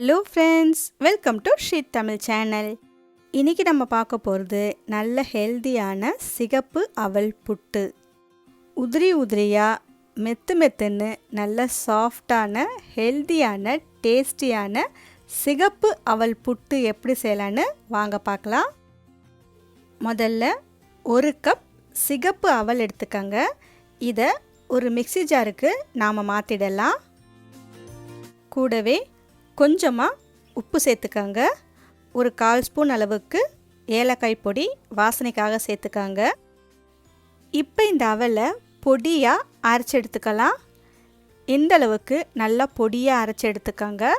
Hello friends, welcome to Sri Tamil channel. இன்றைக்கி நம்ம பார்க்க போகிறது நல்ல ஹெல்தியான சிகப்பு அவல் புட்டு. உதிரி உதிரியாக மெத்துன்னு நல்ல சாஃப்டான ஹெல்தியான டேஸ்டியான சிகப்பு அவல் புட்டு எப்படி செய்யலான்னு வாங்க பார்க்கலாம். முதல்ல ஒரு கப் சிகப்பு அவல் எடுத்துக்கங்க. இதை ஒரு மிக்ஸி ஜாருக்கு நாம் மாற்றிடலாம். கூடவே கொஞ்சமாக உப்பு சேர்த்துக்கங்க. ஒரு 1/4 ஸ்பூன் அளவுக்கு ஏலக்காய் பொடி வாசனைக்காக சேர்த்துக்கங்க. இப்போ இந்த அவலை பொடியாக அரைச்சி எடுத்துக்கலாம். இந்த அளவுக்கு நல்லா பொடியாக அரைச்சி எடுத்துக்கங்க.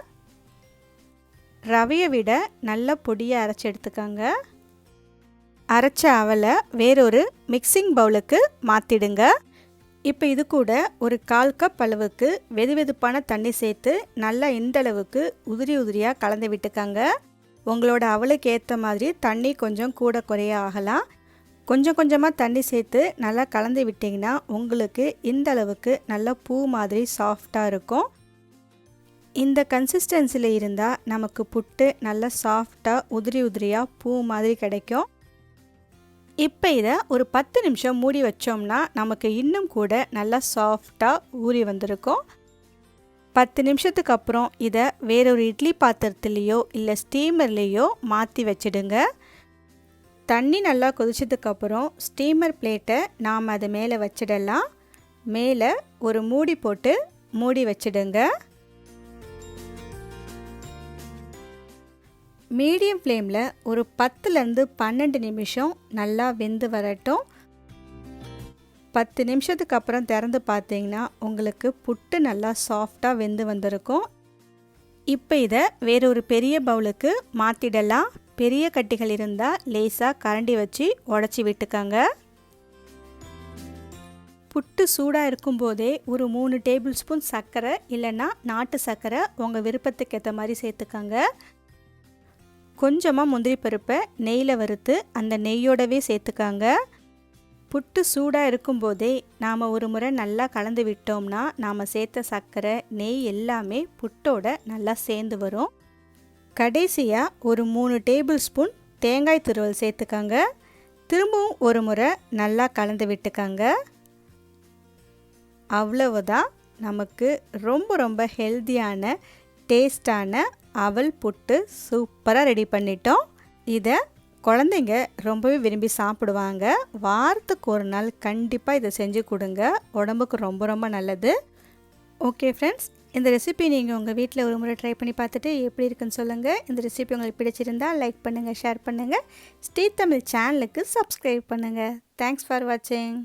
ரவையை விட நல்லா பொடியாக அரைச்சி எடுத்துக்கங்க. அரைச்ச அவலை வேறொரு மிக்சிங் பவுலுக்கு மாற்றிடுங்க. இப்போ இது கூட ஒரு 1/4 கப் அளவுக்கு வெதுவெதுப்பான தண்ணி சேர்த்து நல்லா இந்த அளவுக்கு உதிரி உதிரியாக கலந்து விட்டுக்கங்க. உங்களோட அவலுக்கு ஏற்ற மாதிரி தண்ணி கொஞ்சம் கூட குறைய ஆகலாம். கொஞ்சம் கொஞ்சமாக தண்ணி சேர்த்து நல்லா கலந்து விட்டிங்கன்னா உங்களுக்கு இந்த அளவுக்கு நல்லா பூ மாதிரி சாஃப்டாக இருக்கும். இந்த கன்சிஸ்டன்சியில் இருந்தால் நமக்கு புட்டு நல்லா சாஃப்டாக உதிரி உதிரியாக பூ மாதிரி கிடைக்கும். இப்போ இதை ஒரு 10 நிமிஷம் மூடி வச்சோம்னா நமக்கு இன்னும் கூட நல்லா சாஃப்டாக ஊறி வந்திருக்கும். 10 நிமிஷத்துக்கு அப்புறம் இதை வேறொரு இட்லி பாத்திரத்துலேயோ இல்லை ஸ்டீமர்லேயோ மாற்றி வச்சிடுங்க. தண்ணி நல்லா கொதிச்சதுக்கப்புறம் ஸ்டீமர் பிளேட்டை நாம் அது மேலே வச்சிடலாம். மேலே ஒரு மூடி போட்டு மூடி வச்சிடுங்க. மீடியம் ஃப்ளேமில் ஒரு 10லேருந்து 12 நிமிஷம் நல்லா வெந்து வரட்டும். 10 நிமிஷத்துக்கு அப்புறம் திறந்து பார்த்தீங்கன்னா உங்களுக்கு புட்டு நல்லா சாஃப்டாக வெந்து வந்திருக்கும். இப்போ இதை வேறொரு பெரிய பவுலுக்கு மாற்றிடலாம். பெரிய கட்டிகள் இருந்தால் லேசாக கரண்டி வச்சு உடச்சி விட்டுக்கங்க. புட்டு சூடாக இருக்கும்போதே ஒரு 3 டேபிள் ஸ்பூன் சர்க்கரை இல்லைன்னா நாட்டு சர்க்கரை உங்கள் விருப்பத்துக்கு ஏற்ற மாதிரி சேர்த்துக்கங்க. கொஞ்சமாக முந்திரி பருப்பை நெய்யில் வறுத்து அந்த நெய்யோடவே சேர்த்துக்காங்க. புட்டு சூடாக இருக்கும்போதே நாம் ஒரு முறை நல்லா கலந்து விட்டோம்னா நாம் சேர்த்த சர்க்கரை நெய் எல்லாமே புட்டோட நல்லா சேர்ந்து வரும். கடைசியாக ஒரு 3 டேபிள் ஸ்பூன் தேங்காய் துருவல் சேர்த்துக்காங்க. திரும்பவும் ஒரு முறை நல்லா கலந்து விட்டுக்காங்க. அவ்வளவுதான், நமக்கு ரொம்ப ரொம்ப ஹெல்தியான டேஸ்டான அவல் புட்டு சூப்பராக ரெடி பண்ணிட்டோம். இதை குழந்தைங்க ரொம்பவே விரும்பி சாப்பிடுவாங்க. வாரத்துக்கு ஒரு நாள் கண்டிப்பாக இதை செஞ்சு கொடுங்க. உடம்புக்கு ரொம்ப ரொம்ப நல்லது. ஓகே ஃப்ரெண்ட்ஸ், இந்த ரெசிபி நீங்கள் உங்கள் வீட்டில் ஒரு முறை ட்ரை பண்ணி பார்த்துட்டு எப்படி இருக்குன்னு சொல்லுங்கள். இந்த ரெசிபி உங்களுக்கு பிடிச்சிருந்தால் லைக் பண்ணுங்கள், ஷேர் பண்ணுங்கள். ஸ்ரீ தமிழ் சேனலுக்கு சப்ஸ்கிரைப் பண்ணுங்கள். தேங்க்ஸ் ஃபார் வாட்சிங்.